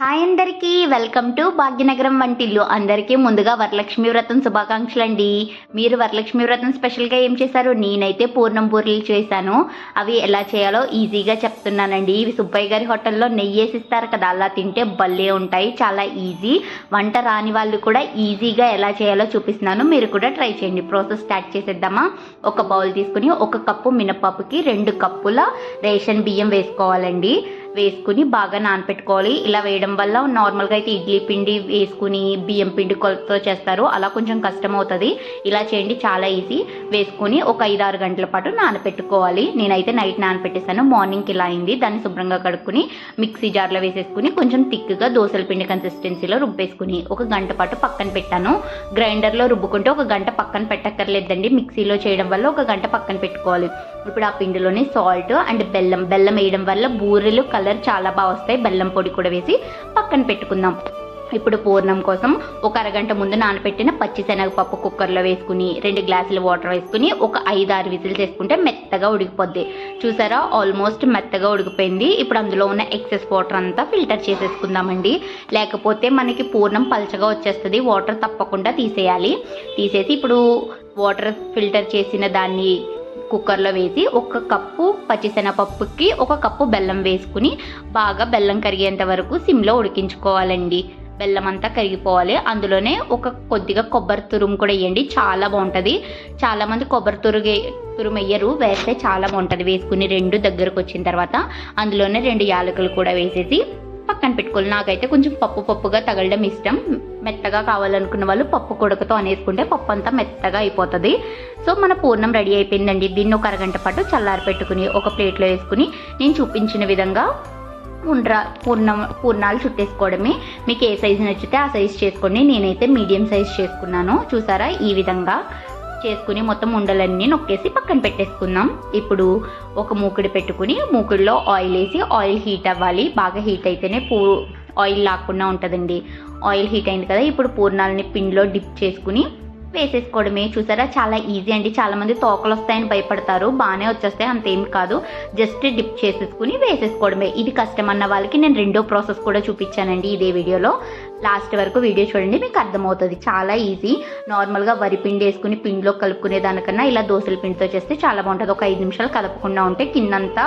Hi అందరికీ welcome to Bhagyanagaram వంటిల్లు. అందరికీ ముందుగా వరలక్ష్మి వ్రతం శుభాకాంక్షలు అండి. మీరు వరలక్ష్మి వ్రతం స్పెషల్గా ఏం చేశారు? నేనైతే పూర్ణం బూరెలు చేశాను. అవి ఎలా చేయాలో ఈజీగా చెప్తున్నానండి. ఇవి సుబ్బయ్య గారి హోటల్లో నెయ్యి వేసిస్తారు కదా, అలా తింటే భలే ఉంటాయి. చాలా ఈజీ, వంట రాని వాళ్ళు కూడా ఈజీగా ఎలా చేయాలో చూపిస్తున్నాను. మీరు కూడా ట్రై చేయండి. ప్రాసెస్ స్టార్ట్ చేసేద్దామా? ఒక బౌల్ తీసుకుని 1 కప్పు మినపప్పుకి 2 కప్పుల రేషన్ బియ్యం వేసుకోవాలండి. వేసుకుని బాగా నానపెట్టుకోవాలి. ఇలా వేయడం వల్ల నార్మల్గా అయితే ఇడ్లీ పిండి వేసుకుని బియ్యం పిండి కొలతతో చేస్తారు, అలా కొంచెం కష్టం అవుతుంది. ఇలా చేయండి, చాలా ఈజీ. వేసుకుని ఒక 5-6 గంటల పాటు నానపెట్టుకోవాలి. నేనైతే నైట్ నానపెట్టేసాను. మార్నింగ్కి ఇలా అయింది. దాన్ని శుభ్రంగా కడుక్కుని మిక్సీ జార్లో వేసేసుకుని కొంచెం థిక్గా దోసల పిండి కన్సిస్టెన్సీలో రుబ్బేసుకుని 1 గంట పాటు పక్కన పెట్టాను. గ్రైండర్లో రుబ్బుకుంటే 1 గంట పక్కన పెట్టక్కర్లేదండి. మిక్సీలో చేయడం వల్ల 1 గంట పక్కన పెట్టుకోవాలి. ఇప్పుడు ఆ పిండిలోని సాల్ట్ అండ్ బెల్లం వేయడం వల్ల బూరెలు కలర్ చాలా బాగా వస్తాయి. బెల్లం పొడి కూడా వేసి పక్కన పెట్టుకుందాం. ఇప్పుడు పూర్ణం కోసం ఒక అరగంట ముందు నానబెట్టిన పచ్చిశనగపప్పు కుక్కర్లో వేసుకుని 2 గ్లాసుల వాటర్ వేసుకుని ఒక 5-6 విజిల్స్ వేసుకుంటే మెత్తగా ఉడికిపోద్ది. చూసారా, ఆల్మోస్ట్ మెత్తగా ఉడికిపోయింది. ఇప్పుడు అందులో ఉన్న ఎక్సెస్ వాటర్ అంతా ఫిల్టర్ చేసేసుకుందామండి. లేకపోతే మనకి పూర్ణం పల్చగా వచ్చేస్తుంది. వాటర్ తప్పకుండా తీసేయాలి. తీసేసి ఇప్పుడు వాటర్ ఫిల్టర్ చేసిన దాన్ని కుక్కర్లో వేసి 1 కప్పు పచ్చిశనగపప్పుకి 1 కప్పు బెల్లం వేసుకుని బాగా బెల్లం కరిగేంత వరకు సిమ్లో ఉడికించుకోవాలండి. బెల్లం అంతా కరిగిపోవాలి. అందులోనే కొద్దిగా కొబ్బరి తురుము కూడా వేయండి, చాలా బాగుంటుంది. చాలామంది కొబ్బరి తురుము వేయరు, వేస్తే చాలా బాగుంటుంది. వేసుకుని 2 దగ్గరకు వచ్చిన తర్వాత అందులోనే 2 యాలకులు కూడా వేసేసి పక్కన పెట్టుకోవాలి. నాకైతే కొంచెం పప్పుగా తగలడం ఇష్టం. మెత్తగా కావాలనుకున్న వాళ్ళు పప్పు కొడకతో అనేసుకుంటే పప్పు అంతా మెత్తగా అయిపోతుంది. సో మన పూర్ణం రెడీ అయిపోయిందండి. దీన్ని ఒక అరగంట పాటు చల్లారి పెట్టుకుని ఒక ప్లేట్లో వేసుకుని నేను చూపించిన విధంగా పూర్ణాలు చుట్టేసుకోవడమే. మీకు ఏ సైజు నచ్చితే ఆ సైజు చేసుకోండి. నేనైతే మీడియం సైజు చేసుకున్నాను. చూసారా, ఈ విధంగా చేసుకుని మొత్తం ఉండలన్నీ నొక్కేసి పక్కన పెట్టేసుకుందాం. ఇప్పుడు ఒక మూకుడు పెట్టుకుని మూకుడులో ఆయిల్ వేసి ఆయిల్ హీట్ అవ్వాలి. బాగా హీట్ అయితేనే ఆయిల్ లాక్కుండా ఉంటుందండి. ఆయిల్ హీట్ అయింది కదా, ఇప్పుడు పూర్ణాలని పిండిలో డిప్ చేసుకుని వేసేసుకోవడమే. చూసారా, చాలా ఈజీ అండి. చాలామంది తోకలు వస్తాయని భయపడతారు, బాగానే వచ్చేస్తాయి, అంతేమి కాదు. జస్ట్ డిప్ చేసేసుకుని వేసేసుకోవడమే. ఇది కష్టమన్న వాళ్ళకి నేను 2వ ప్రాసెస్ కూడా చూపించానండి ఇదే వీడియోలో. లాస్ట్ వరకు వీడియో చూడండి, మీకు అర్థమవుతుంది. చాలా ఈజీ. నార్మల్గా వరి పిండి వేసుకుని పిండిలో కలుపుకునే దానికన్నా ఇలా దోసల పిండితో చేస్తే చాలా బాగుంటుంది. ఒక 5 నిమిషాలు కలపకుండా ఉంటే కిందంతా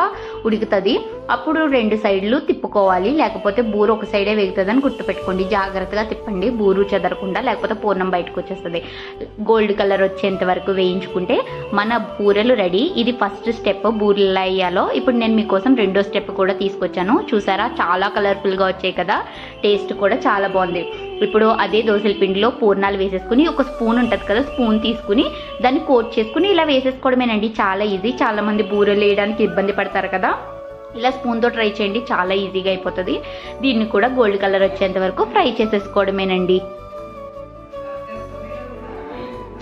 ఉడుకుతుంది. అప్పుడు 2 సైడ్లు తిప్పుకోవాలి, లేకపోతే బూరు ఒక సైడే వేగుతుందని గుర్తుపెట్టుకోండి. జాగ్రత్తగా తిప్పండి, బూరు చెదరకుండా, లేకపోతే పూర్ణం బయటకు వచ్చేస్తుంది. గోల్డ్ కలర్ వచ్చేంత వరకు వేయించుకుంటే మన బూరెలు రెడీ. ఇది ఫస్ట్ స్టెప్, బూరెలు ఎలా వేయాలో. ఇప్పుడు నేను మీకోసం 2వ స్టెప్ కూడా తీసుకొచ్చాను. చూసారా, చాలా కలర్ఫుల్గా వచ్చాయి కదా, టేస్ట్ కూడా చాలా బాగుంది. ఇప్పుడు అదే దోసల పిండిలో పూర్ణాలు వేసేసుకుని ఒక స్పూన్ ఉంటుంది కదా, స్పూన్ తీసుకుని దాన్ని కోట్ చేసుకుని ఇలా వేసేసుకోవడమేనండి. చాలా ఈజీ. చాలా మంది బూరెలు వేయడానికి ఇబ్బంది పడతారు కదా, ఇలా స్పూన్తో ట్రై చేయండి, చాలా ఈజీగా అయిపోతుంది. దీన్ని కూడా గోల్డ్ కలర్ వచ్చేంత వరకు ఫ్రై చేసేసుకోవడమేనండి.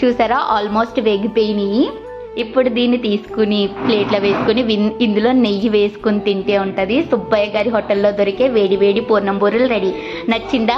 చూసారా, ఆల్మోస్ట్ వేగిపోయినాయి. ఇప్పుడు దీన్ని తీసుకుని ప్లేట్లో వేసుకుని ఇందులో నెయ్యి వేసుకుని తింటే ఉంటుంది. సుబ్బయ్య గారి హోటల్లో దొరికే వేడి పూర్ణం బూరెలు రెడీ. నచ్చిందా?